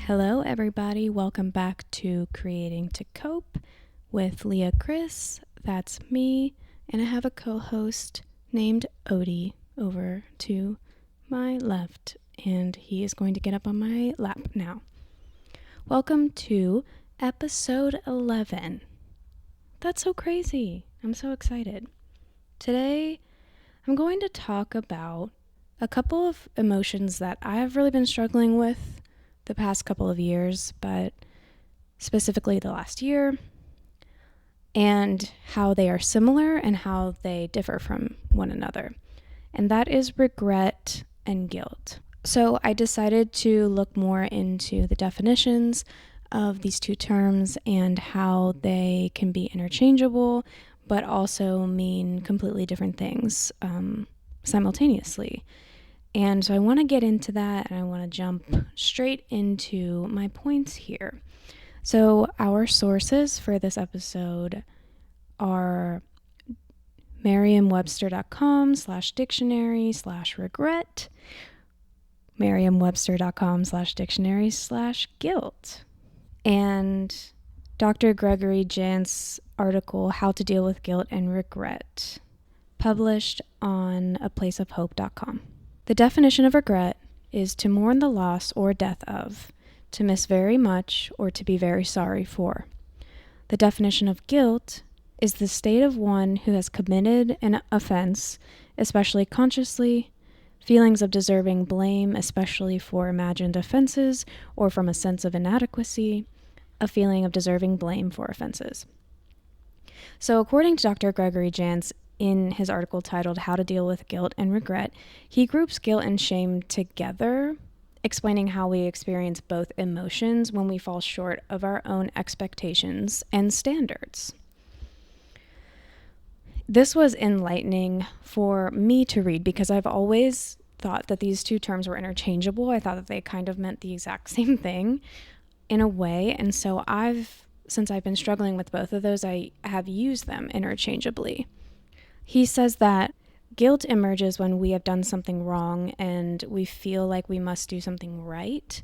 Hello, everybody. Welcome back to Creating to Cope with Leah Chris. That's me. And I have a co-host named Odie over to my left. And he is going to get up on my lap now. Welcome to episode 11. That's so crazy. I'm so excited. Today, I'm going to talk about a couple of emotions that I've really been struggling with the past couple of years, but specifically the last year, and how they are similar and how they differ from one another. And that is regret and guilt. So I decided to look more into the definitions of these two terms and how they can be interchangeable, but also mean completely different things simultaneously. And so I want to get into that, and I want to jump straight into my points here. So our sources for this episode are merriam-webster.com/dictionary/regret, merriam-webster.com/dictionary/guilt, and Dr. Gregory Jant's article, How to Deal with Guilt and Regret, published on aplaceofhope.com. The definition of regret is to mourn the loss or death of, to miss very much, or to be very sorry for. The definition of guilt is the state of one who has committed an offense, especially consciously, feelings of deserving blame, especially for imagined offenses or from a sense of inadequacy, a feeling of deserving blame for offenses. So according to Dr. Gregory Jantz, in his article titled How to Deal with Guilt and Regret, he groups guilt and shame together, explaining how we experience both emotions when we fall short of our own expectations and standards. This was enlightening for me to read because I've always thought that these two terms were interchangeable. I thought that they kind of meant the exact same thing in a way, and so since I've been struggling with both of those, I have used them interchangeably. He says that guilt emerges when we have done something wrong and we feel like we must do something right,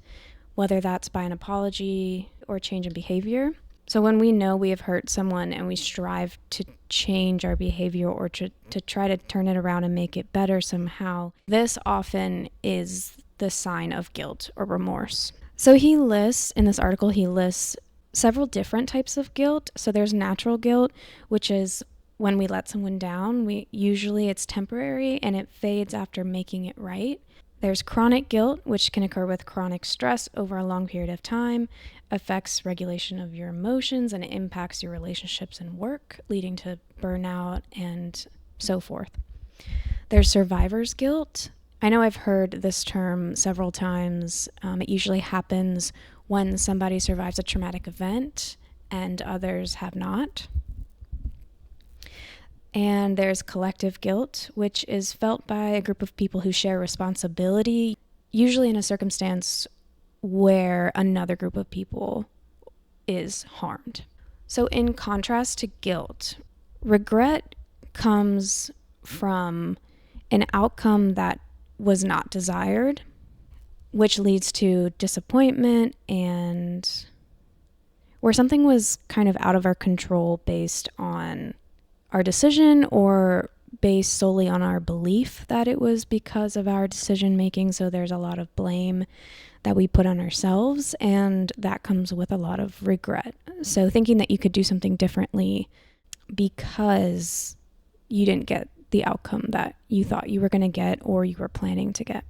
whether that's by an apology or change in behavior. So when we know we have hurt someone and we strive to change our behavior or to try to turn it around and make it better somehow, this often is the sign of guilt or remorse. So in this article, he lists several different types of guilt. So there's natural guilt, which is when we let someone down. Usually it's temporary and it fades after making it right. There's chronic guilt, which can occur with chronic stress over a long period of time, affects regulation of your emotions, and it impacts your relationships and work, leading to burnout and so forth. There's survivor's guilt. I know I've heard this term several times. It usually happens when somebody survives a traumatic event and others have not. And there's collective guilt, which is felt by a group of people who share responsibility, usually in a circumstance where another group of people is harmed. So in contrast to guilt, regret comes from an outcome that was not desired, which leads to disappointment and where something was kind of out of our control based on our decision or based solely on our belief that it was because of our decision making. So there's a lot of blame that we put on ourselves, and that comes with a lot of regret. So thinking that you could do something differently because you didn't get the outcome that you thought you were going to get or you were planning to get.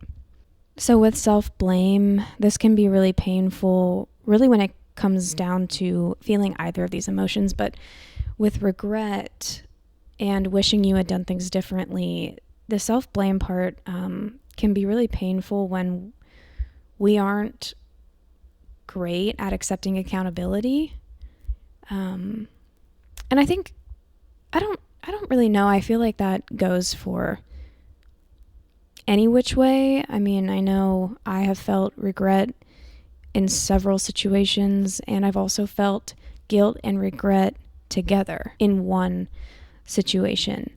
So with self-blame, this can be really painful, really when it comes down to feeling either of these emotions. But with regret and wishing you had done things differently, the self-blame part can be really painful when we aren't great at accepting accountability. And I think, I don't really know. I feel like that goes for any which way. I mean, I know I have felt regret in several situations, and I've also felt guilt and regret together in one situation,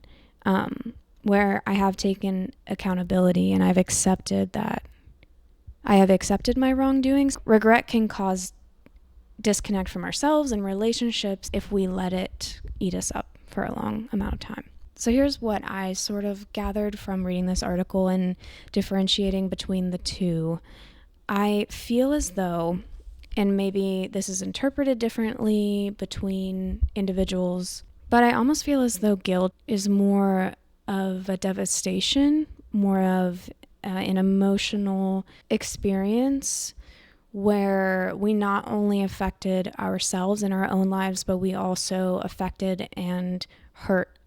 where I have taken accountability and I've accepted that I have accepted my wrongdoings. Regret can cause disconnect from ourselves and relationships if we let it eat us up for a long amount of time. So here's what I sort of gathered from reading this article and differentiating between the two. I feel as though, and maybe this is interpreted differently between individuals, but I almost feel as though guilt is more of a devastation, more of an emotional experience where we not only affected ourselves in our own lives, but we also affected and hurt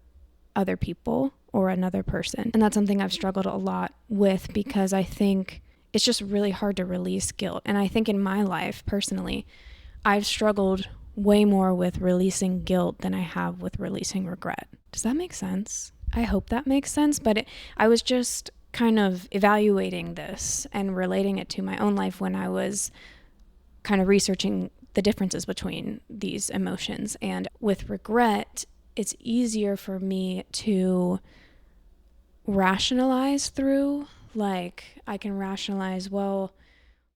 other people or another person. And that's something I've struggled a lot with because I think it's just really hard to release guilt. And I think in my life, personally, I've struggled way more with releasing guilt than I have with releasing regret. Does that make sense? I hope that makes sense, but I was just kind of evaluating this and relating it to my own life when I was kind of researching the differences between these emotions. And with regret, it's easier for me to rationalize through. Like, I can rationalize, well,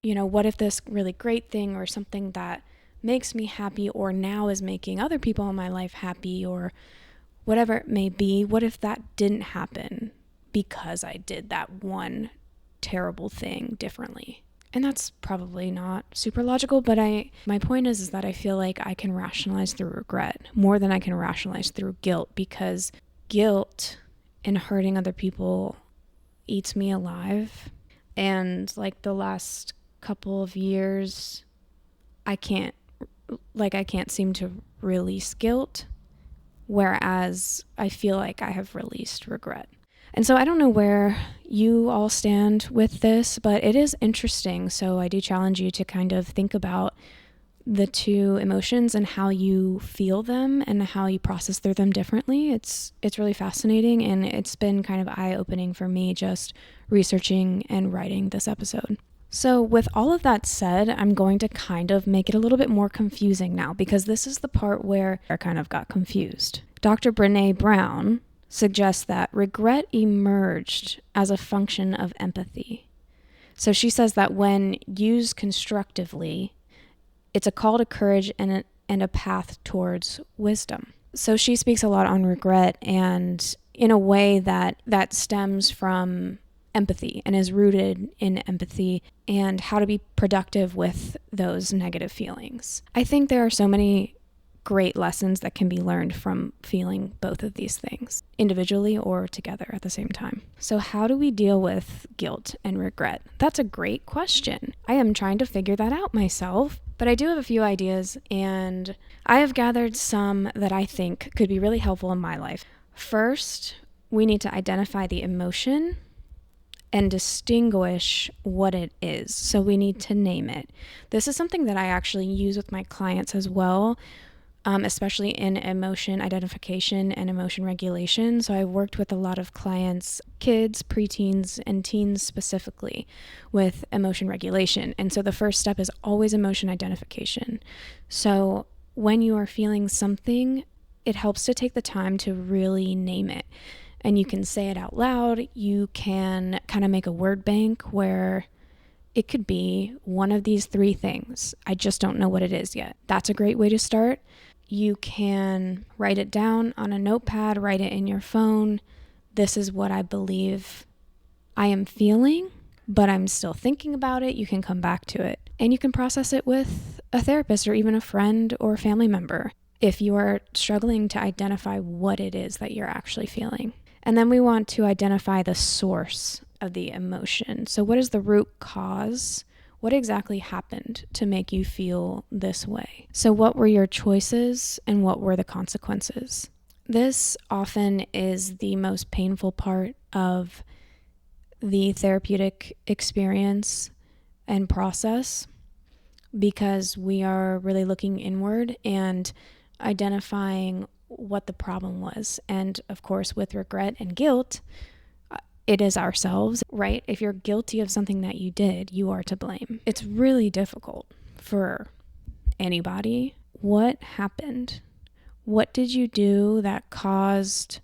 what if this really great thing or something that makes me happy or now is making other people in my life happy or whatever it may be, what if that didn't happen because I did that one terrible thing differently? And that's probably not super logical, but my point is that I feel like I can rationalize through regret more than I can rationalize through guilt, because guilt and hurting other people eats me alive. And like the last couple of years, I can't seem to release guilt, whereas I feel like I have released regret. And so I don't know where you all stand with this, but it is interesting. So I do challenge you to kind of think about the two emotions and how you feel them and how you process through them differently. It's really fascinating, and it's been kind of eye-opening for me just researching and writing this episode. So with all of that said, I'm going to kind of make it a little bit more confusing now, because this is the part where I kind of got confused. Dr. Brené Brown suggests that regret emerged as a function of empathy. So she says that when used constructively, it's a call to courage and a path towards wisdom. So she speaks a lot on regret, and in a way that stems from empathy and is rooted in empathy and how to be productive with those negative feelings. I think there are so many great lessons that can be learned from feeling both of these things, individually or together at the same time. So how do we deal with guilt and regret? That's a great question. I am trying to figure that out myself, but I do have a few ideas, and I have gathered some that I think could be really helpful in my life. First, we need to identify the emotion and distinguish what it is. So we need to name it. This is something that I actually use with my clients as well, especially in emotion identification and emotion regulation. So I've worked with a lot of clients, kids, preteens, and teens specifically, with emotion regulation. And so the first step is always emotion identification. So when you are feeling something, it helps to take the time to really name it. And you can say it out loud. You can kind of make a word bank where it could be one of these three things. I just don't know what it is yet. That's a great way to start. You can write it down on a notepad, write it in your phone. This is what I believe I am feeling, but I'm still thinking about it. You can come back to it. And you can process it with a therapist or even a friend or family member if you are struggling to identify what it is that you're actually feeling. And then we want to identify the source of the emotion. So what is the root cause? What exactly happened to make you feel this way? So what were your choices and what were the consequences? This often is the most painful part of the therapeutic experience and process, because we are really looking inward and identifying what the problem was. And of course, with regret and guilt, it is ourselves, right? If you're guilty of something that you did, you are to blame. It's really difficult for anybody. What happened? What did you do that caused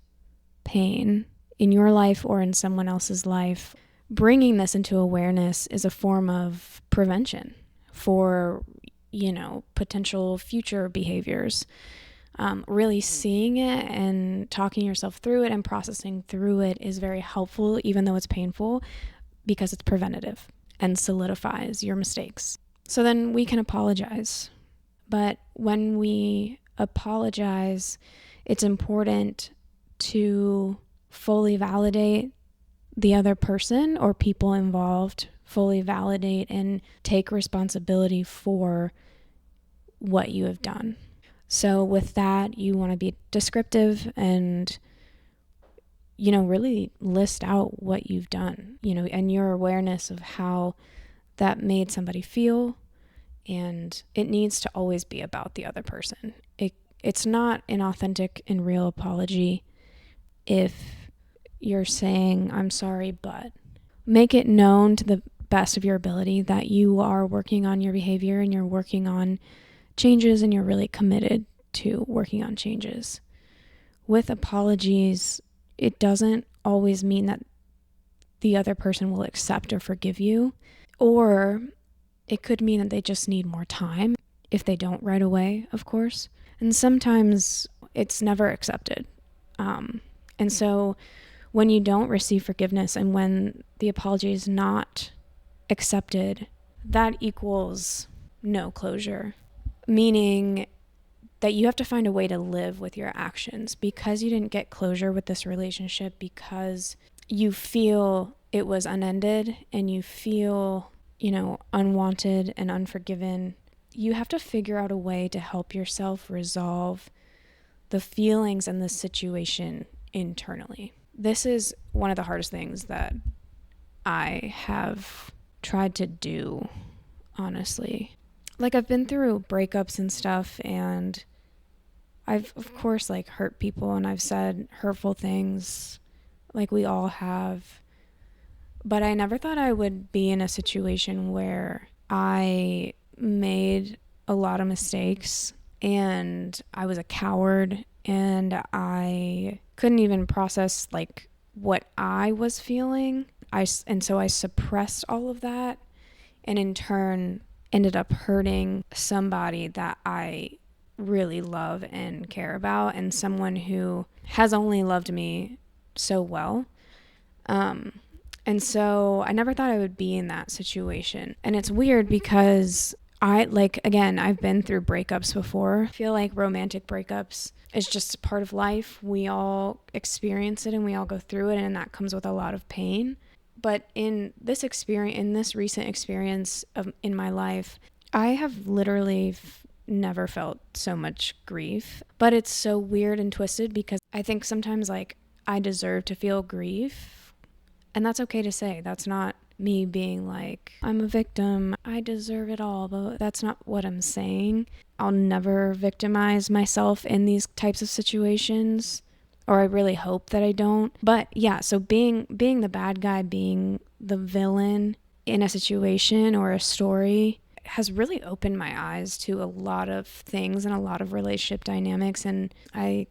pain in your life or in someone else's life? bringing this into awareness is a form of prevention for, potential future behaviors. Really seeing it and talking yourself through it and processing through it is very helpful, even though it's painful, because it's preventative and solidifies your mistakes. So then we can apologize. But when we apologize, it's important to fully validate the other person or people involved, fully validate and take responsibility for what you have done. So with that, you want to be descriptive and, really list out what you've done, and your awareness of how that made somebody feel. And it needs to always be about the other person. It's not an authentic and real apology if you're saying, I'm sorry, but make it known to the best of your ability that you are working on your behavior and you're working on changes and you're really committed to working on changes. With apologies, it doesn't always mean that the other person will accept or forgive you, or it could mean that they just need more time if they don't right away, of course. And sometimes it's never accepted. And so when you don't receive forgiveness and when the apology is not accepted, that equals no closure, meaning that you have to find a way to live with your actions because you didn't get closure with this relationship, because you feel it was unended and you feel, unwanted and unforgiven. You have to figure out a way to help yourself resolve the feelings and the situation internally. This is one of the hardest things that I have tried to do, honestly. Like, I've been through breakups and stuff, and I've, of course, hurt people, and I've said hurtful things, like we all have. But I never thought I would be in a situation where I made a lot of mistakes, and I was a coward, and I couldn't even process, what I was feeling. And so I suppressed all of that, and in turn ended up hurting somebody that I really love and care about, and someone who has only loved me so well. And so I never thought I would be in that situation. And it's weird because I've been through breakups before. I feel like romantic breakups is just part of life. We all experience it and we all go through it, and that comes with a lot of pain. But in this recent experience in my life, I have literally never felt so much grief. But it's so weird and twisted because I think sometimes I deserve to feel grief. And that's okay to say. That's not me being I'm a victim, I deserve it all, but that's not what I'm saying. I'll never victimize myself in these types of situations, or I really hope that I don't. But yeah, so being the bad guy, being the villain in a situation or a story has really opened my eyes to a lot of things and a lot of relationship dynamics. And I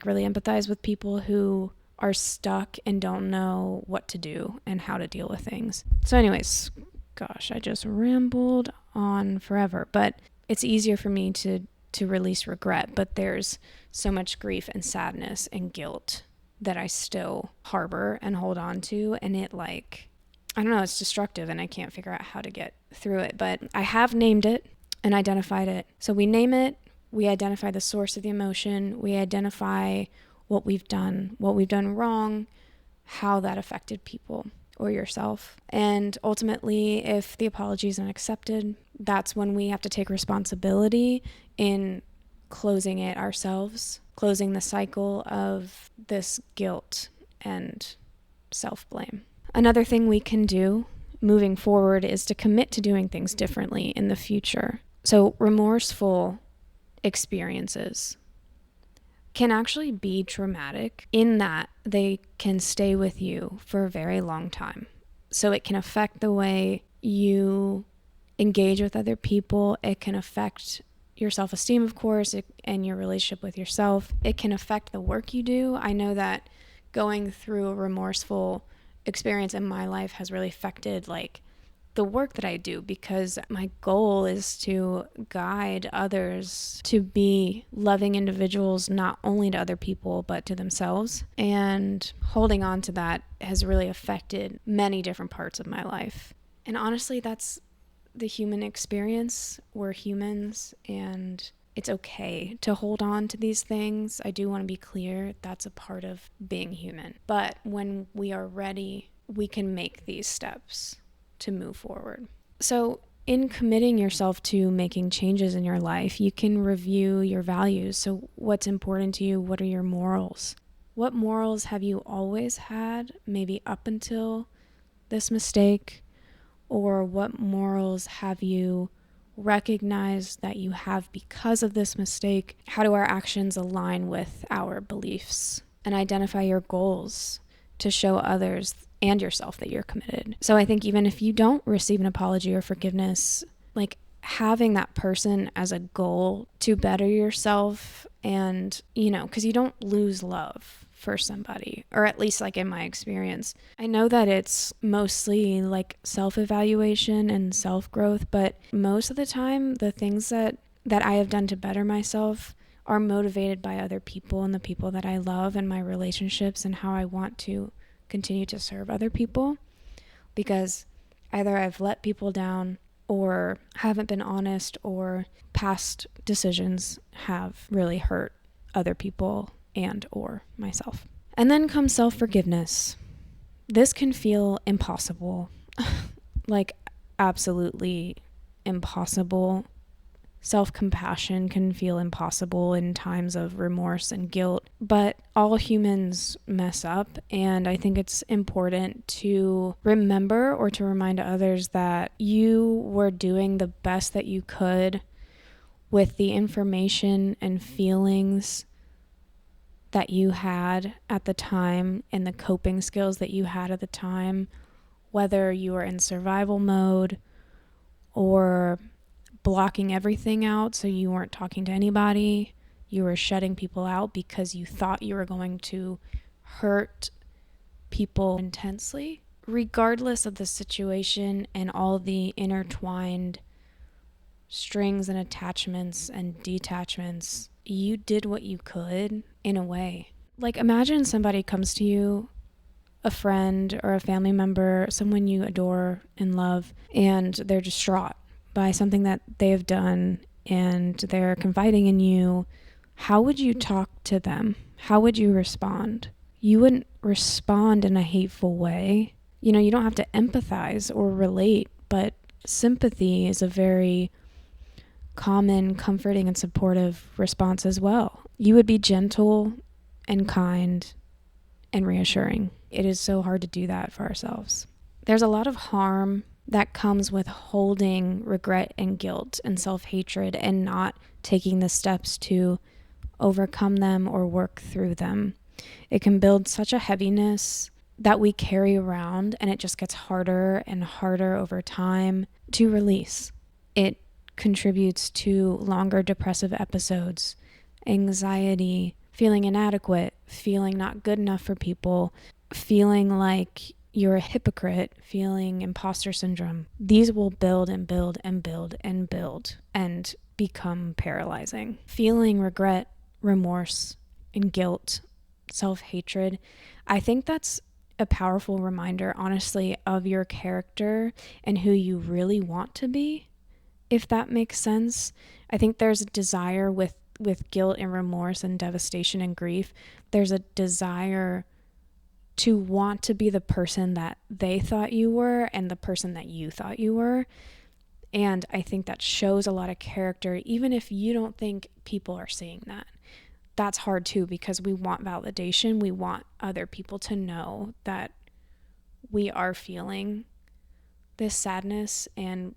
really empathize with people who are stuck and don't know what to do and how to deal with things. So anyways, gosh, I just rambled on forever, but it's easier for me to release regret, but there's so much grief and sadness and guilt that I still harbor and hold on to, and it I don't know, it's destructive and I can't figure out how to get through it. But I have named it and identified it. So we name it, we identify the source of the emotion, we identify what we've done wrong, how that affected people or yourself. And ultimately, if the apology isn't accepted, that's when we have to take responsibility in closing it ourselves, closing the cycle of this guilt and self-blame. Another thing we can do moving forward is to commit to doing things differently in the future. So remorseful experiences can actually be traumatic in that they can stay with you for a very long time. So it can affect the way you engage with other people. It can affect your self-esteem, of course, and your relationship with yourself. It can affect the work you do. I know that going through a remorseful experience in my life has really affected like the work that I do, because my goal is to guide others to be loving individuals, not only to other people, but to themselves. And holding on to that has really affected many different parts of my life. And honestly, that's the human experience. We're humans, and it's okay to hold on to these things. I do want to be clear, that's a part of being human. But when we are ready, we can make these steps to move forward. So in committing yourself to making changes in your life, you can review your values. So what's important to you? What are your morals? What morals have you always had, maybe up until this mistake? Or what morals have you recognized that you have because of this mistake? How do our actions align with our beliefs? And identify your goals to show others and yourself that you're committed. So I think even if you don't receive an apology or forgiveness, like having that person as a goal to better yourself, and, you know, because you don't lose love for somebody, or at least like in my experience. I know that it's mostly like self-evaluation and self-growth, but most of the time the things that I have done to better myself are motivated by other people and the people that I love and my relationships and how I want to continue to serve other people, because either I've let people down or haven't been honest, or past decisions have really hurt other people and or myself. And then comes self-forgiveness. This can feel impossible, like absolutely impossible. Self-compassion can feel impossible in times of remorse and guilt, but all humans mess up, and I think it's important to remember or to remind others that you were doing the best that you could with the information and feelings that you had at the time and the coping skills that you had at the time, whether you were in survival mode or blocking everything out so you weren't talking to anybody, you were shutting people out because you thought you were going to hurt people intensely. Regardless of the situation and all the intertwined strings and attachments and detachments, you did what you could in a way. Like imagine somebody comes to you, a friend or a family member, someone you adore and love, and they're distraught by something that they have done and they're confiding in you. How would you talk to them? How would you respond? You wouldn't respond in a hateful way. You know, you don't have to empathize or relate, but sympathy is a very common, comforting, and supportive response as well. You would be gentle and kind and reassuring. It is so hard to do that for ourselves. There's a lot of harm that comes with holding regret and guilt and self-hatred and not taking the steps to overcome them or work through them. It can build such a heaviness that we carry around, and it just gets harder and harder over time to release. It contributes to longer depressive episodes, anxiety, feeling inadequate, feeling not good enough for people, feeling like you're a hypocrite, feeling imposter syndrome. These will build and build and build and build and become paralyzing. Feeling regret, remorse, and guilt, self-hatred, I think that's a powerful reminder, honestly, of your character and who you really want to be, if that makes sense. I think there's a desire with guilt and remorse and devastation and grief. There's a desire to want to be the person that they thought you were and the person that you thought you were. And I think that shows a lot of character, even if you don't think people are seeing that. That's hard too, because we want validation. We want other people to know that we are feeling this sadness and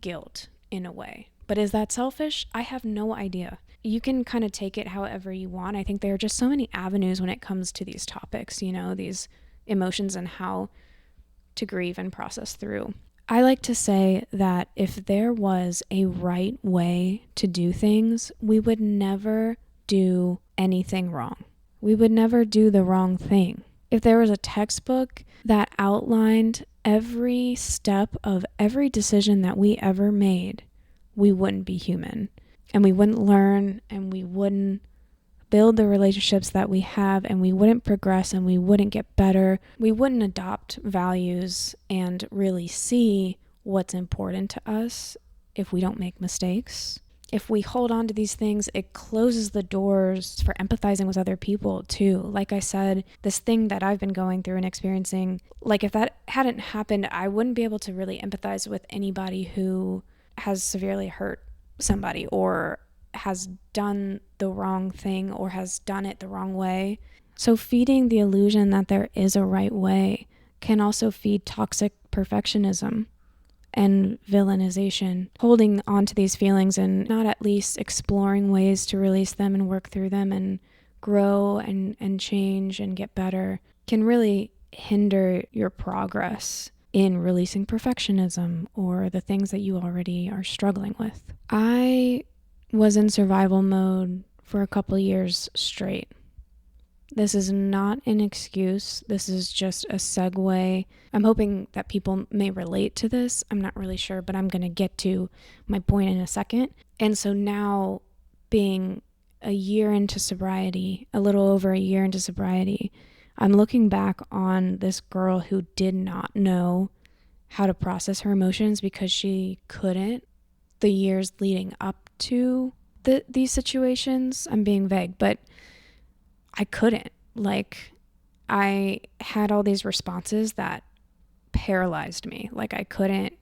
guilt in a way. But is that selfish? I have no idea. You can kind of take it however you want. I think there are just so many avenues when it comes to these topics, you know, these emotions and how to grieve and process through. I like to say that if there was a right way to do things, we would never do anything wrong. We would never do the wrong thing. If there was a textbook that outlined every step of every decision that we ever made, we wouldn't be human. And we wouldn't learn, and we wouldn't build the relationships that we have, and we wouldn't progress, and we wouldn't get better. We wouldn't adopt values and really see what's important to us if we don't make mistakes. If we hold on to these things, it closes the doors for empathizing with other people too. Like I said, this thing that I've been going through and experiencing, like if that hadn't happened, I wouldn't be able to really empathize with anybody who has severely hurt somebody or has done the wrong thing or has done it the wrong way. So feeding the illusion that there is a right way can also feed toxic perfectionism and villainization, holding on to these feelings and not at least exploring ways to release them and work through them and grow and change and get better can really hinder your progress in releasing perfectionism or the things that you already are struggling with. I was in survival mode for a couple years straight. This is not an excuse. This is just a segue. I'm hoping that people may relate to this. I'm not really sure, but I'm going to get to my point in a second. And so now, being a year into sobriety, a little over a year into sobriety, I'm looking back on this girl who did not know how to process her emotions because she couldn't. The years leading up to these situations, I'm being vague, but I couldn't. Like, I had all these responses that paralyzed me. Like, I couldn't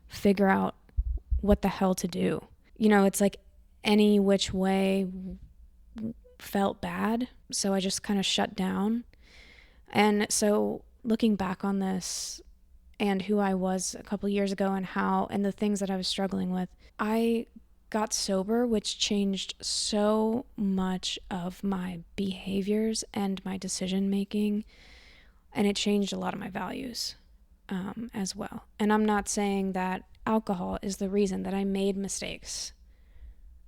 figure out what the hell to do. You know, it's like any which way felt bad. So I just kind of shut down. And so looking back on this and who I was a couple years ago and the things that I was struggling with, I got sober, which changed so much of my behaviors and my decision making, and it changed a lot of my values as well. And I'm not saying that alcohol is the reason that I made mistakes.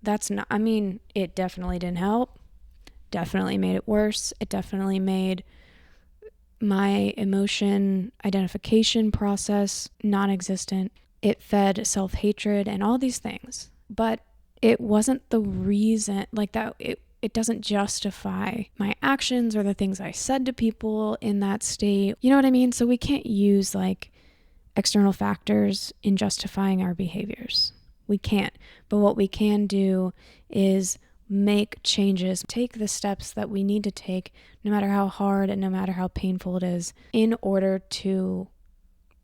That's not, I mean, it definitely didn't help, definitely made it worse. It definitely made my emotion identification process non-existent. It fed self-hatred and all these things. But it wasn't the reason, like that, it doesn't justify my actions or the things I said to people in that state. You know what I mean? So we can't use like external factors in justifying our behaviors. We can't. But what we can do is make changes, take the steps that we need to take, no matter how hard and no matter how painful it is, in order to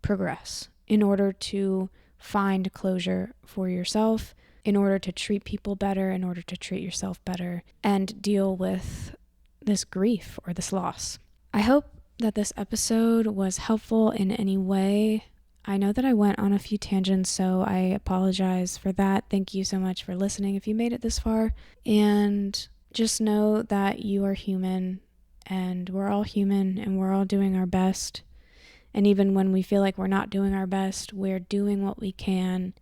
progress, in order to find closure for yourself, in order to treat people better, in order to treat yourself better, and deal with this grief or this loss. I hope that this episode was helpful in any way. I know that I went on a few tangents, so I apologize for that. Thank you so much for listening if you made it this far. And just know that you are human, and we're all human, and we're all doing our best. And even when we feel like we're not doing our best, we're doing what we can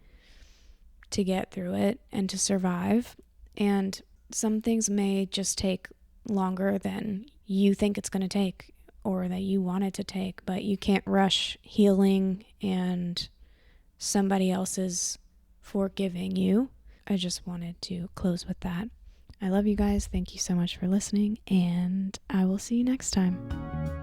to get through it and to survive. And some things may just take longer than you think it's going to take or that you want it to take, but you can't rush healing and somebody else's forgiving you. I just wanted to close with that. I love you guys. Thank you so much for listening, and I will see you next time.